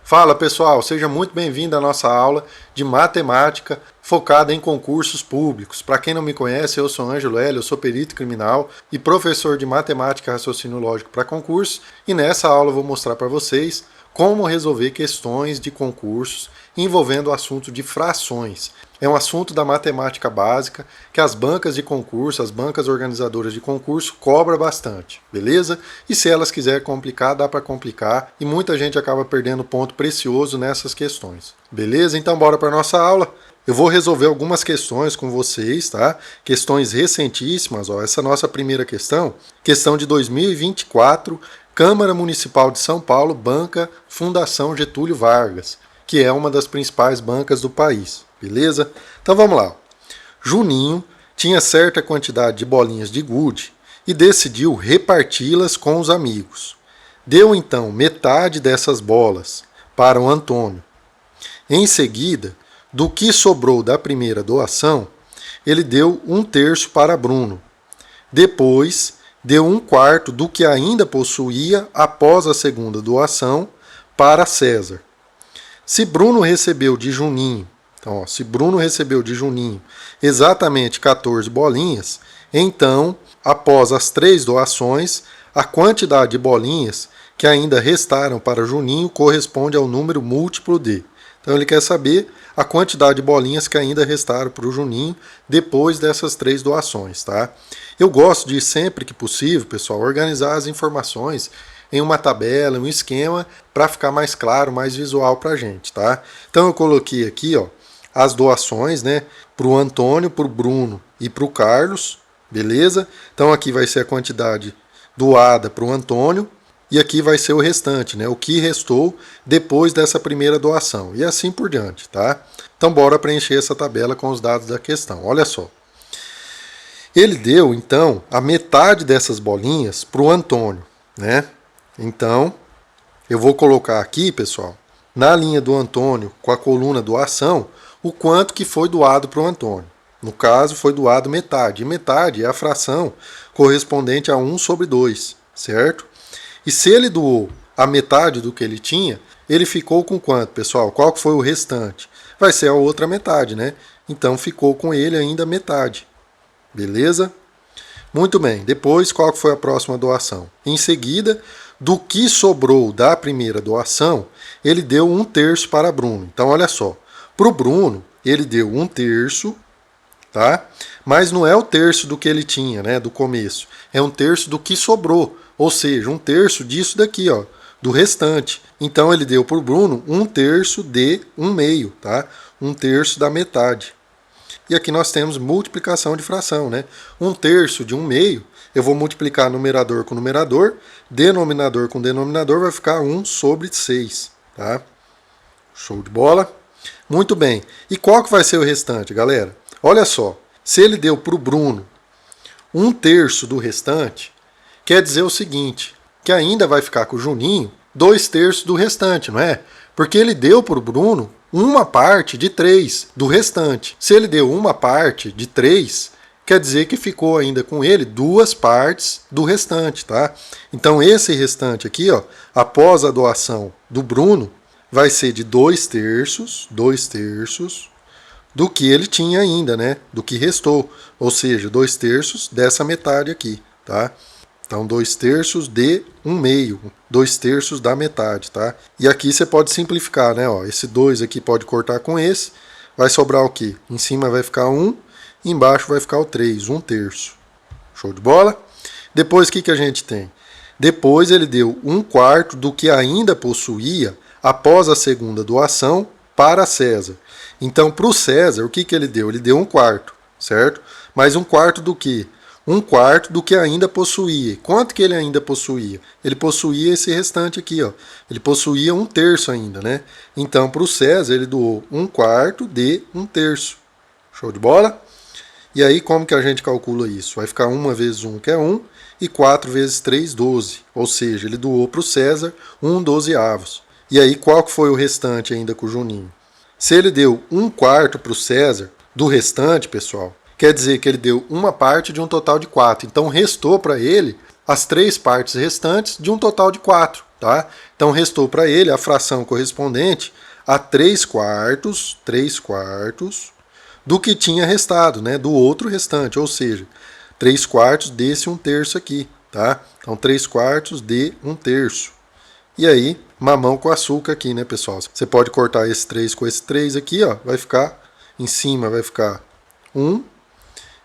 Fala pessoal, seja muito bem-vindo à nossa aula de matemática focada em concursos públicos. Para quem não me conhece, eu sou Ângelo Hélio, eu sou perito criminal e professor de matemática e raciocínio lógico para concursos, e nessa aula eu vou mostrar para vocês como resolver questões de concursos envolvendo o assunto de frações. É um assunto da matemática básica que as bancas de concurso, as bancas organizadoras de concurso cobram bastante, beleza? E se elas quiserem complicar, dá para complicar e muita gente acaba perdendo ponto precioso nessas questões, beleza? Então bora para nossa aula. Eu vou resolver algumas questões com vocês, tá? Questões recentíssimas, ó. Essa nossa primeira questão de 2024, Câmara Municipal de São Paulo, banca Fundação Getúlio Vargas, que é uma das principais bancas do país, beleza? Então vamos lá. Juninho tinha certa quantidade de bolinhas de gude e decidiu reparti-las com os amigos. Deu então metade dessas bolas para o Antônio. Em seguida, do que sobrou da primeira doação, ele deu 1/3 para Bruno. Depois, deu 1/4 do que ainda possuía após a segunda doação para César. Se Bruno recebeu de Juninho, então, se Bruno recebeu de Juninho exatamente 14 bolinhas, então, após as 3 doações, a quantidade de bolinhas que ainda restaram para Juninho corresponde ao número múltiplo de. Então ele quer saber a quantidade de bolinhas que ainda restaram para o Juninho depois dessas 3 doações, tá? Eu gosto de, sempre que possível, pessoal, organizar as informações em uma tabela, um esquema, para ficar mais claro, mais visual para a gente, tá? Então eu coloquei aqui, ó, as doações, né, para o Antônio, para o Bruno e para o Carlos, beleza? Então aqui vai ser a quantidade doada para o Antônio, e aqui vai ser o restante, né? O que restou depois dessa primeira doação. E assim por diante, tá? Então bora preencher essa tabela com os dados da questão. Olha só. Ele deu, então, a metade dessas bolinhas para o Antônio, né? Então, eu vou colocar aqui, pessoal, na linha do Antônio, com a coluna doação, o quanto que foi doado para o Antônio. No caso, foi doado metade. E metade é a fração correspondente a 1/2, certo? E se ele doou a metade do que ele tinha, ele ficou com quanto, pessoal? Qual que foi o restante? Vai ser a outra metade, né? Então ficou com ele ainda metade. Beleza? Muito bem. Depois, qual que foi a próxima doação? Em seguida, do que sobrou da primeira doação, ele deu 1/3 para Bruno. Então, olha só. Para o Bruno, ele deu 1/3, tá? Mas não é o terço do que ele tinha, né? Do começo. É 1/3 do que sobrou. Ou seja, 1/3 disso daqui, ó, do restante. Então ele deu para o Bruno 1/3 de 1/2, tá? 1/3 da metade. E aqui nós temos multiplicação de fração, né? 1/3 de 1/2, eu vou multiplicar numerador com numerador, denominador com denominador, vai ficar 1/6, tá? Show de bola? Muito bem. E qual que vai ser o restante, galera? Olha só, se ele deu para o Bruno 1/3 do restante, quer dizer o seguinte, que ainda vai ficar com o Juninho 2/3 do restante, não é? Porque ele deu para o Bruno uma parte de 3 do restante. Se ele deu uma parte de 3, quer dizer que ficou ainda com ele 2 partes do restante, tá? Então esse restante aqui, ó, após a doação do Bruno, vai ser de 2/3 do que ele tinha ainda, né? Do que restou. Ou seja, 2/3 dessa metade aqui, tá? Então, 2/3 de 1/2, 2/3 da metade, tá? E aqui você pode simplificar, né? Ó, esse 2 aqui pode cortar com esse, vai sobrar o quê? Em cima vai ficar 1, embaixo vai ficar o 3, 1/3. Show de bola? Depois, o que a gente tem? Depois ele deu 1/4 do que ainda possuía após a segunda doação para César. Então, para o César, o que ele deu? Ele deu 1/4, certo? Mas 1/4 do quê? 1/4 do que ainda possuía. Quanto que ele ainda possuía? Ele possuía esse restante aqui, ó. Ele possuía 1/3 ainda, né? Então, para o César, ele doou 1/4 de 1/3. Show de bola? E aí, como que a gente calcula isso? Vai ficar 1 vezes 1, que é 1, e 4 vezes 3, 12. Ou seja, ele doou para o César 1/12. E aí, qual que foi o restante ainda com o Juninho? Se ele deu 1/4 para o César, do restante, pessoal, quer dizer que ele deu uma parte de um total de 4. Então restou para ele as 3 partes restantes de um total de 4. tá? Então restou para ele a fração correspondente a 3/4 do que tinha restado, né? Do outro restante, ou seja, 3/4 desse 1/3 aqui, tá? Então 3/4 de 1/3. E aí, mamão com açúcar aqui, né, pessoal? Você pode cortar esse 3 com esse 3 aqui, ó, vai ficar, em cima vai ficar 1,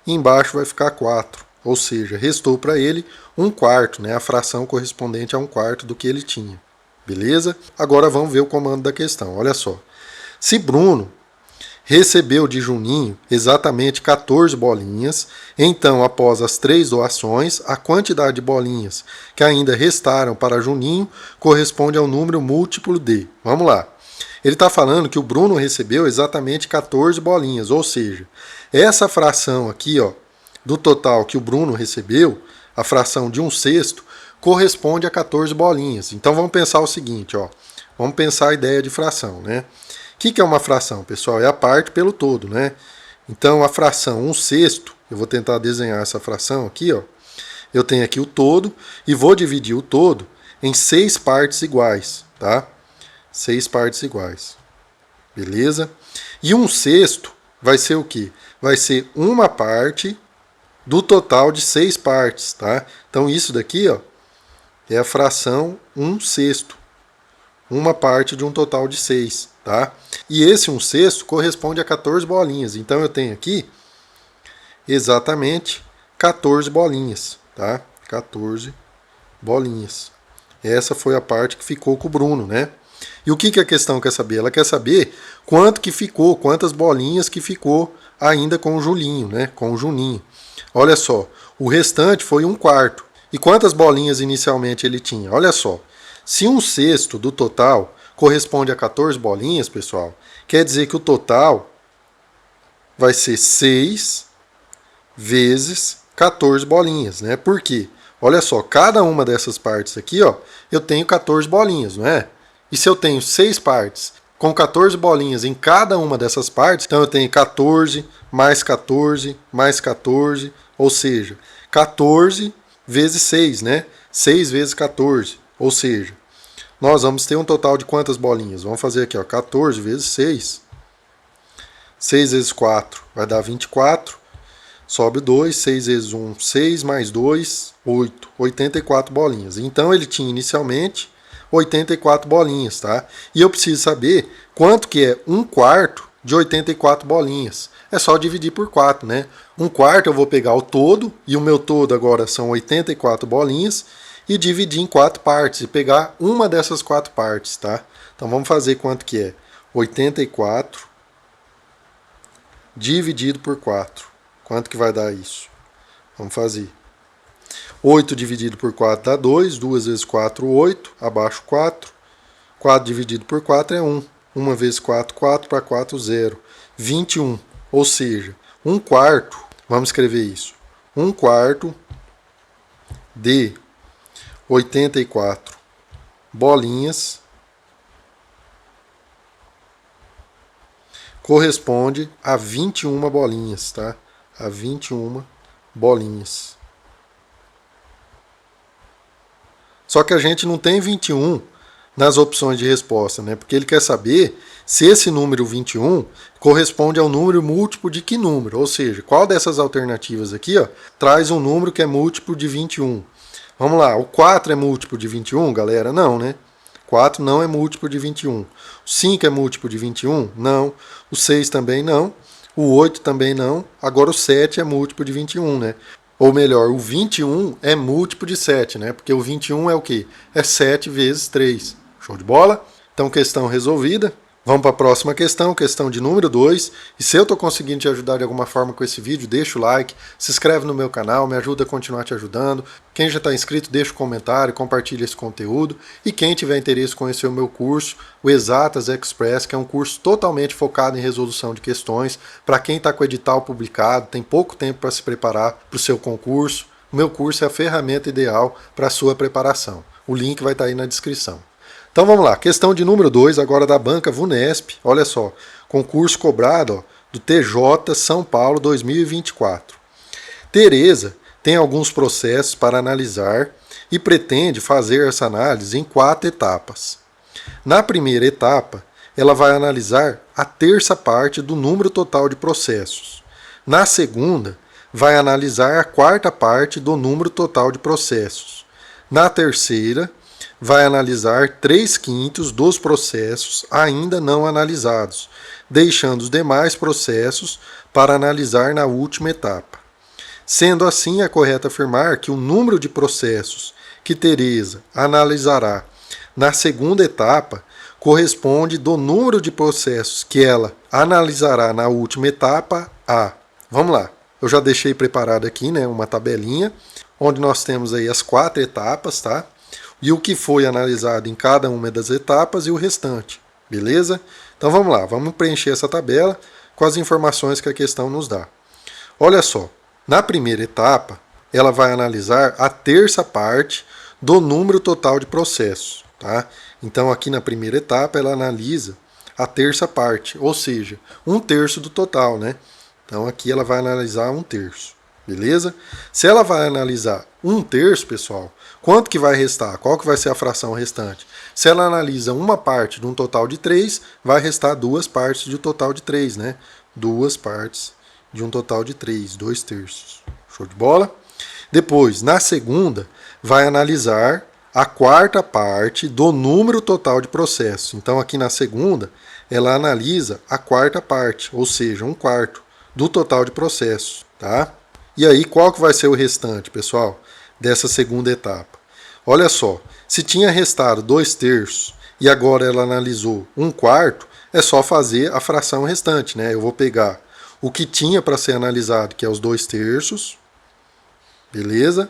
e embaixo vai ficar 4. Ou seja, restou para ele 1/4, né, a fração correspondente a 1/4 do que ele tinha. Beleza? Agora vamos ver o comando da questão. Olha só. Se Bruno recebeu de Juninho exatamente 14 bolinhas, então, após as 3 doações, a quantidade de bolinhas que ainda restaram para Juninho corresponde ao número múltiplo de. Vamos lá. Ele está falando que o Bruno recebeu exatamente 14 bolinhas, ou seja, essa fração aqui, ó, do total que o Bruno recebeu, a fração de 1/6, corresponde a 14 bolinhas. Então vamos pensar o seguinte, ó. Vamos pensar a ideia de fração, né? O que é uma fração, pessoal? É a parte pelo todo, né? Então a fração 1/6, eu vou tentar desenhar essa fração aqui, ó. Eu tenho aqui o todo e vou dividir o todo em 6 partes iguais, tá? 6 partes iguais. Beleza? E 1/6 vai ser o quê? Vai ser uma parte do total de 6 partes, tá? Então isso daqui, ó, é a fração 1/6. Uma parte de um total de 6, tá? E esse 1/6 corresponde a 14 bolinhas. Então eu tenho aqui exatamente 14 bolinhas, tá? 14 bolinhas. Essa foi a parte que ficou com o Bruno, né? E o que a questão quer saber? Ela quer saber quanto que ficou, quantas bolinhas que ficou ainda com o Julinho, né? Com o Juninho. Olha só, o restante foi 1/4. E quantas bolinhas inicialmente ele tinha? Olha só, se 1/6 do total corresponde a 14 bolinhas, pessoal, quer dizer que o total vai ser 6 vezes 14 bolinhas, né? Por quê? Olha só, cada uma dessas partes aqui, ó, eu tenho 14 bolinhas, não é? E se eu tenho 6 partes com 14 bolinhas em cada uma dessas partes, então eu tenho 14 mais 14 mais 14, ou seja, 14 vezes 6, né? 6 vezes 14, ou seja, nós vamos ter um total de quantas bolinhas? Vamos fazer aqui, ó, 14 vezes 6. 6 vezes 4 vai dar 24. Sobe 2, 6 vezes 1, 6 mais 2, 8. 84 bolinhas. Então ele tinha inicialmente 84 bolinhas, tá? E eu preciso saber quanto que é 1/4 de 84 bolinhas. É só dividir por 4, né? 1/4 eu vou pegar o todo, e o meu todo agora são 84 bolinhas, e dividir em 4 partes, e pegar uma dessas 4 partes, tá? Então vamos fazer quanto que é 84 dividido por 4. Quanto que vai dar isso? Vamos fazer. 8 dividido por 4 dá 2. 2 vezes 4, 8. Abaixo 4. 4 dividido por 4 é 1. 1 vezes 4, 4. Para 4, 0. 21. Ou seja, 1/4. Vamos escrever isso. 1/4 de 84 bolinhas corresponde a 21 bolinhas, tá? A 21 bolinhas. Só que a gente não tem 21 nas opções de resposta, né? Porque ele quer saber se esse número 21 corresponde ao número múltiplo de que número, ou seja, qual dessas alternativas aqui, ó, traz um número que é múltiplo de 21. Vamos lá, o 4 é múltiplo de 21, galera? Não, né? 4 não é múltiplo de 21. O 5 é múltiplo de 21? Não. O 6 também não. O 8 também não. Agora o 7 é múltiplo de 21, né? Ou melhor, o 21 é múltiplo de 7, né? Porque o 21 é o quê? É 7 vezes 3. Show de bola? Então, questão resolvida. Vamos para a próxima questão, questão de número 2. E se eu estou conseguindo te ajudar de alguma forma com esse vídeo, deixa o like, se inscreve no meu canal, me ajuda a continuar te ajudando. Quem já está inscrito, deixa um comentário, compartilha esse conteúdo. E quem tiver interesse em conhecer o meu curso, o Exatas Express, que é um curso totalmente focado em resolução de questões, para quem está com o edital publicado, tem pouco tempo para se preparar para o seu concurso, o meu curso é a ferramenta ideal para a sua preparação. O link vai estar aí na descrição. Então vamos lá, questão de número 2, agora da banca VUNESP, olha só, concurso cobrado, ó, do TJ São Paulo 2024. Tereza tem alguns processos para analisar e pretende fazer essa análise em 4 etapas. Na primeira etapa, ela vai analisar a terça parte do número total de processos. Na segunda, vai analisar a quarta parte do número total de processos. Na terceira, vai analisar 3/5 dos processos ainda não analisados, deixando os demais processos para analisar na última etapa. Sendo assim, é correto afirmar que o número de processos que Teresa analisará na segunda etapa corresponde do número de processos que ela analisará na última etapa a... Vamos lá, eu já deixei preparado aqui, né, uma tabelinha, onde nós temos aí as 4 etapas, tá? E o que foi analisado em cada uma das etapas e o restante, beleza? Então vamos lá, vamos preencher essa tabela com as informações que a questão nos dá. Olha só, na primeira etapa, ela vai analisar a terça parte do número total de processos, tá? Então aqui na primeira etapa ela analisa a terça parte, ou seja, 1/3 do total, né? Então aqui ela vai analisar 1/3, beleza? Se ela vai analisar 1/3, pessoal, quanto que vai restar? Qual que vai ser a fração restante? Se ela analisa uma parte de um total de 3, vai restar 2 partes de um total de 3, né? 2 partes de um total de 3, 2/3. Show de bola? Depois, na segunda, vai analisar a quarta parte do número total de processos. Então aqui na segunda, ela analisa a quarta parte, ou seja, 1/4 do total de processos, tá? E aí, qual que vai ser o restante, pessoal, dessa segunda etapa? Olha só, se tinha restado 2/3 e agora ela analisou 1/4, é só fazer a fração restante, né? Eu vou pegar o que tinha para ser analisado, que é os 2/3, beleza?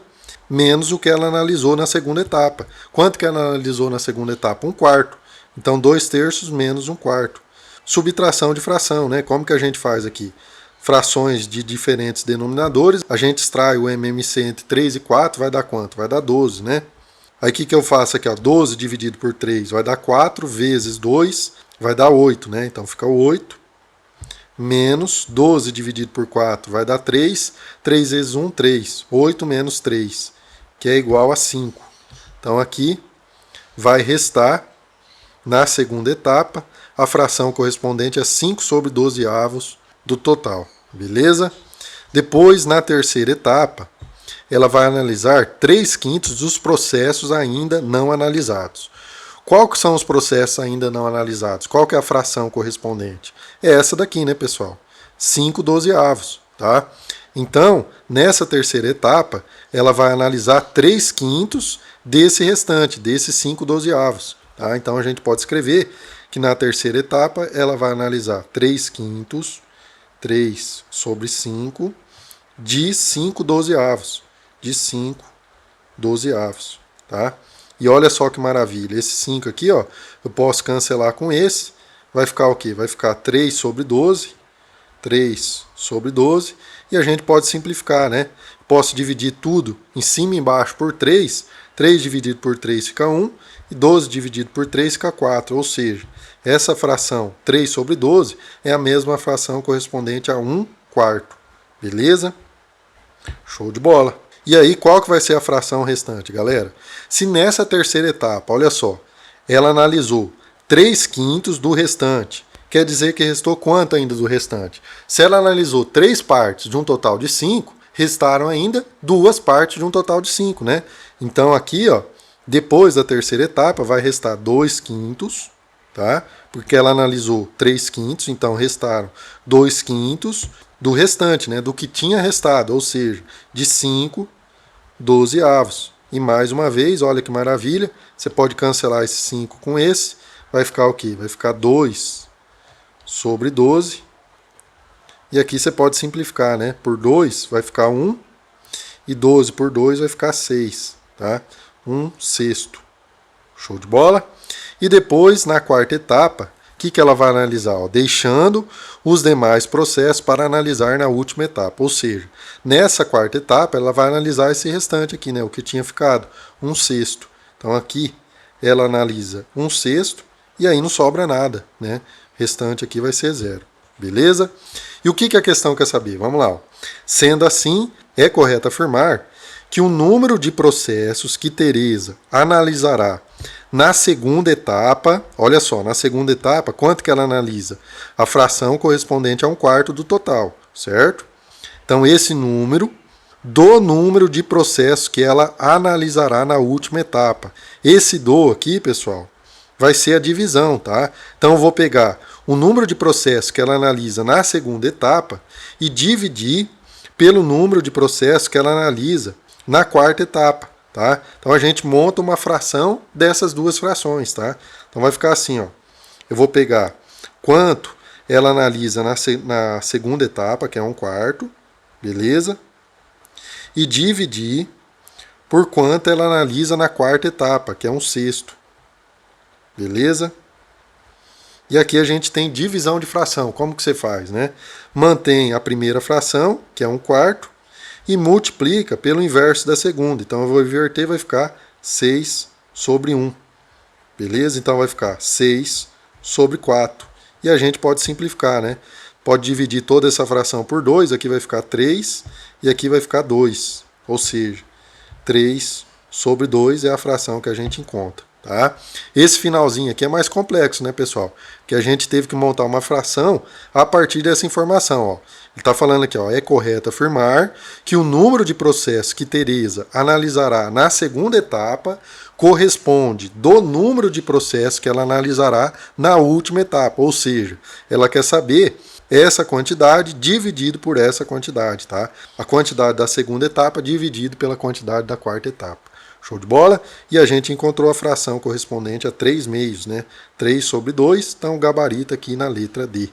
Menos o que ela analisou na segunda etapa. Quanto que ela analisou na segunda etapa? 1/4. Então, 2/3 menos 1/4. Subtração de fração, né? Como que a gente faz aqui? Frações de diferentes denominadores, a gente extrai o MMC entre 3 e 4, vai dar quanto? Vai dar 12, né? Aí o que eu faço aqui? Ó? 12 dividido por 3 vai dar 4, vezes 2 vai dar 8, né? Então fica 8, menos 12 dividido por 4 vai dar 3, 3 vezes 1, 3. 8 menos 3, que é igual a 5. Então aqui vai restar, na segunda etapa, a fração correspondente a 5/12 do total, beleza? Depois, na terceira etapa, ela vai analisar 3/5 dos processos ainda não analisados. Qual que são os processos ainda não analisados? Qual que é a fração correspondente? É essa daqui, né, pessoal? 5/12, tá? Então, nessa terceira etapa, ela vai analisar 3/5 desse restante, desses 5/12, tá? Então, a gente pode escrever que na terceira etapa, ela vai analisar 3/5, 3/5, de 5/12, de 5/12, tá? E olha só que maravilha, esse 5 aqui, ó, eu posso cancelar com esse, vai ficar o quê? Vai ficar 3/12, 3/12, e a gente pode simplificar, né? Posso dividir tudo em cima e embaixo por 3, 3 dividido por 3 fica 1, e 12 dividido por 3 fica 4, ou seja, essa fração 3/12 é a mesma fração correspondente a 1/4, beleza? Show de bola! E aí, qual que vai ser a fração restante, galera? Se nessa terceira etapa, olha só, ela analisou 3/5 do restante, quer dizer que restou quanto ainda do restante? Se ela analisou 3 partes de um total de 5, restaram ainda 2 partes de um total de 5, né? Então aqui, ó, depois da terceira etapa, vai restar 2/5, tá? Porque ela analisou 3/5, então restaram 2/5 do restante, né? Do que tinha restado, ou seja, de 5/12. E mais uma vez, olha que maravilha, você pode cancelar esse 5 com esse, vai ficar o quê? Vai ficar 2/12. E aqui você pode simplificar, né? Por 2 vai ficar 1, e 12 por 2 vai ficar 6, tá? 1/6. Show de bola? E depois, na quarta etapa, o que ela vai analisar? Ó, deixando os demais processos para analisar na última etapa. Ou seja, nessa quarta etapa, ela vai analisar esse restante aqui, né? O que tinha ficado, 1/6. Então aqui, ela analisa 1/6 e aí não sobra nada, né? O restante aqui vai ser 0. Beleza? E o que a questão quer saber? Vamos lá. Ó. Sendo assim, é correto afirmar que o número de processos que Teresa analisará na segunda etapa, olha só, na segunda etapa, quanto que ela analisa? A fração correspondente a 1/4 do total, certo? Então, esse número do número de processos que ela analisará na última etapa. Esse do aqui, pessoal, vai ser a divisão, tá? Então, eu vou pegar o número de processos que ela analisa na segunda etapa e dividir pelo número de processos que ela analisa na quarta etapa. Tá? Então a gente monta uma fração dessas duas frações. Tá? Então vai ficar assim, ó. Eu vou pegar quanto ela analisa na segunda etapa, que é 1/4, beleza? E dividir por quanto ela analisa na quarta etapa, que é 1/6, beleza? E aqui a gente tem divisão de fração. Como que você faz, né? Mantém a primeira fração, que é 1/4, e multiplica pelo inverso da segunda. Então eu vou inverter, vai ficar 6 sobre 1. Beleza? Então vai ficar 6 sobre 4. E a gente pode simplificar, né? Pode dividir toda essa fração por 2, aqui vai ficar 3 e aqui vai ficar 2. Ou seja, 3 sobre 2 é a fração que a gente encontra. Tá? Esse finalzinho aqui é mais complexo, né, pessoal? Que a gente teve que montar uma fração a partir dessa informação. Ó. Ele está falando aqui, ó, é correto afirmar que o número de processos que Teresa analisará na segunda etapa corresponde do número de processos que ela analisará na última etapa. Ou seja, ela quer saber essa quantidade dividido por essa quantidade. Tá? A quantidade da segunda etapa dividido pela quantidade da quarta etapa. Show de bola? E a gente encontrou a fração correspondente a 3/2, né? 3 sobre 2, então gabarito aqui na letra D.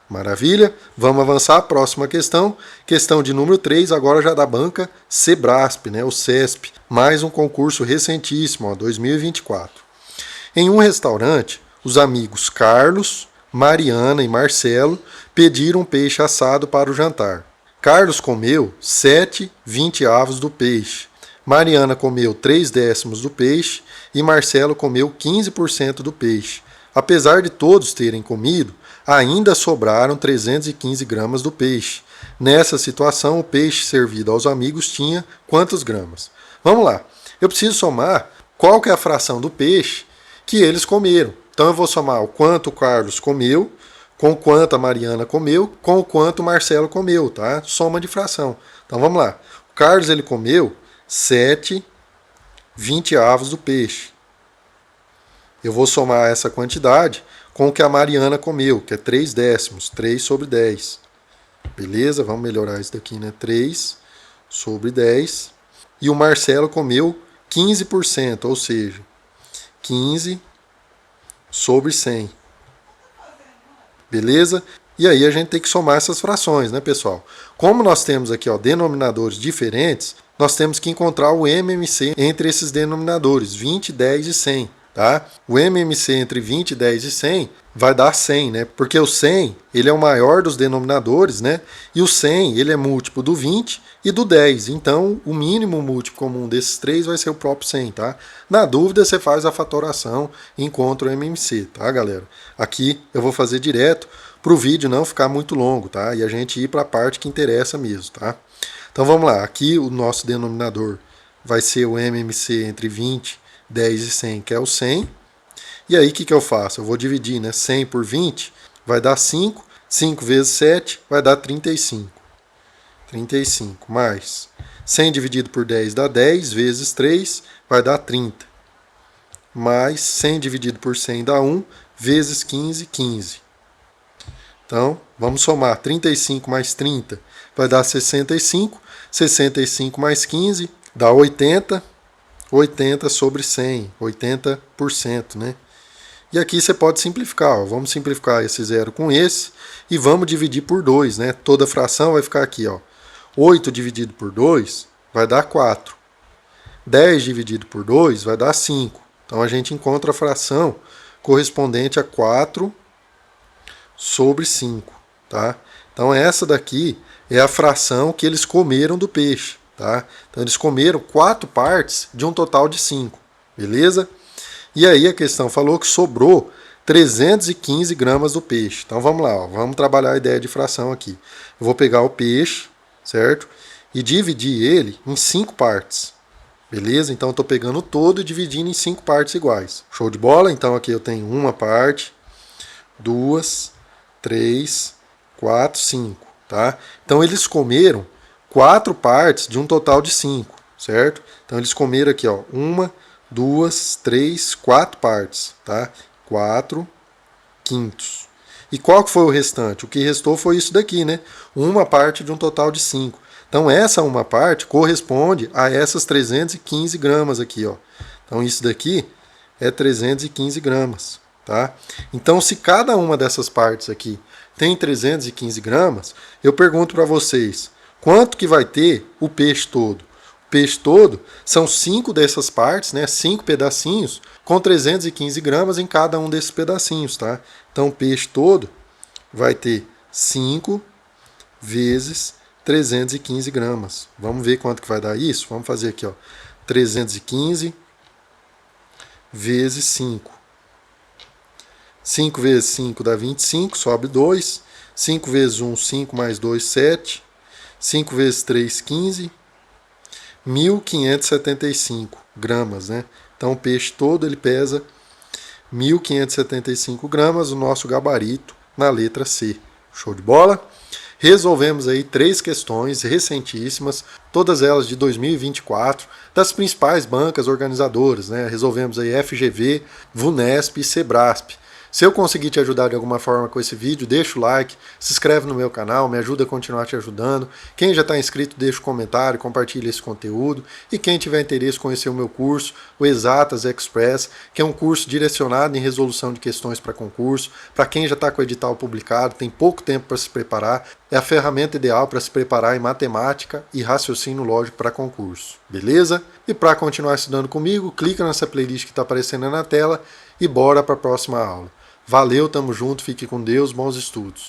Maravilha? Vamos avançar. Próxima questão. Questão de número 3, agora já da banca Sebrasp, né? O CESP. Mais um concurso recentíssimo, ó, 2024. Em um restaurante, os amigos Carlos, Mariana e Marcelo pediram peixe assado para o jantar. Carlos comeu 7/20 do peixe. Mariana comeu 3/10 do peixe e Marcelo comeu 15% do peixe. Apesar de todos terem comido, ainda sobraram 315 gramas do peixe. Nessa situação, o peixe servido aos amigos tinha quantos gramas? Vamos lá. Eu preciso somar qual que é a fração do peixe que eles comeram. Então eu vou somar o quanto o Carlos comeu, com o quanto a Mariana comeu, com o quanto o Marcelo comeu, tá? Soma de fração. Então vamos lá. O Carlos ele comeu 7/20 do peixe. Eu vou somar essa quantidade com o que a Mariana comeu, que é 3/10, 3 sobre 10. Beleza? Vamos melhorar isso daqui, né? 3 sobre 10. E o Marcelo comeu 15%, ou seja, 15 sobre 100. Beleza? E aí a gente tem que somar essas frações, né, pessoal? Como nós temos aqui, ó, denominadores diferentes, nós temos que encontrar o MMC entre esses denominadores, 20, 10 e 100. Tá? O MMC entre 20, 10 e 100 vai dar 100, né? Porque o 100 ele é o maior dos denominadores, né? E o 100 ele é múltiplo do 20 e do 10. Então, o mínimo múltiplo comum desses três vai ser o próprio 100, tá? Na dúvida, você faz a fatoração e encontra o MMC, tá, galera? Aqui eu vou fazer direto para o vídeo não ficar muito longo, tá? E a gente ir para a parte que interessa mesmo, tá? Então, vamos lá. Aqui o nosso denominador vai ser o MMC entre 20, 10 e 100, que é o 100. E aí, o que eu faço? Eu vou dividir, né? 100 por 20 vai dar 5. 5 vezes 7 vai dar 35. 35 mais 100 dividido por 10 dá 10, vezes 3 vai dar 30. Mais 100 dividido por 100 dá 1, vezes 15, 15. Então, vamos somar 35 mais 30 vai dar 65. 65 mais 15 dá 80. 80 sobre 100, 80%, né? E aqui você pode simplificar, ó. Vamos simplificar esse zero com esse e vamos dividir por 2, né? Toda fração vai ficar aqui, ó. 8 dividido por 2 vai dar 4. 10 dividido por 2 vai dar 5. Então a gente encontra a fração correspondente a 4 sobre 5, tá? Então essa daqui é a fração que eles comeram do peixe. Tá? Então eles comeram 4 partes de um total de 5, beleza? E aí a questão falou que sobrou 315 gramas do peixe. Então vamos lá, ó, vamos trabalhar a ideia de fração aqui. Eu vou pegar o peixe, certo? e dividir ele em 5 partes. Beleza? Então eu estou pegando o todo e dividindo em 5 partes iguais. Show de bola? Então aqui eu tenho uma parte, 2, 3, 4, 5. Tá? Então eles comeram 4 partes de um total de 5, certo? Então eles comeram aqui, ó, 1, 2, 3, 4 partes, tá? 4 quintos. E qual que foi o restante? O que restou foi isso daqui, né? Uma parte de um total de 5. Então essa uma parte corresponde a essas 315 gramas aqui, ó. Então isso daqui é 315 gramas, tá? Então se cada uma dessas partes aqui tem 315 gramas, eu pergunto para vocês, quanto que vai ter o peixe todo? O peixe todo são 5 dessas partes, né? 5 pedacinhos com 315 gramas em cada um desses pedacinhos, tá? Então o peixe todo vai ter 5 vezes 315 gramas. Vamos ver quanto que vai dar isso? Vamos fazer aqui, ó. 315 vezes 5. 5 vezes 5 dá 25, sobe 2. 5 vezes 1, 5 mais 2, 7. 5 vezes 3, 15. 1.575 gramas, né? Então o peixe todo ele pesa 1.575 gramas, o nosso gabarito na letra C. Show de bola? Resolvemos aí 3 questões recentíssimas, todas elas de 2024, das principais bancas organizadoras, né? Resolvemos aí FGV, VUNESP e SEBRASP. Se eu conseguir te ajudar de alguma forma com esse vídeo, deixa o like, se inscreve no meu canal, me ajuda a continuar te ajudando. Quem já está inscrito, deixa um comentário, compartilha esse conteúdo. E quem tiver interesse em conhecer o meu curso, o Exatas Express, que é um curso direcionado em resolução de questões para concurso. Para quem já está com o edital publicado, tem pouco tempo para se preparar, é a ferramenta ideal para se preparar em matemática e raciocínio lógico para concurso. Beleza? E para continuar estudando comigo, clica nessa playlist que está aparecendo na tela e bora para a próxima aula. Valeu, tamo junto, fique com Deus, bons estudos.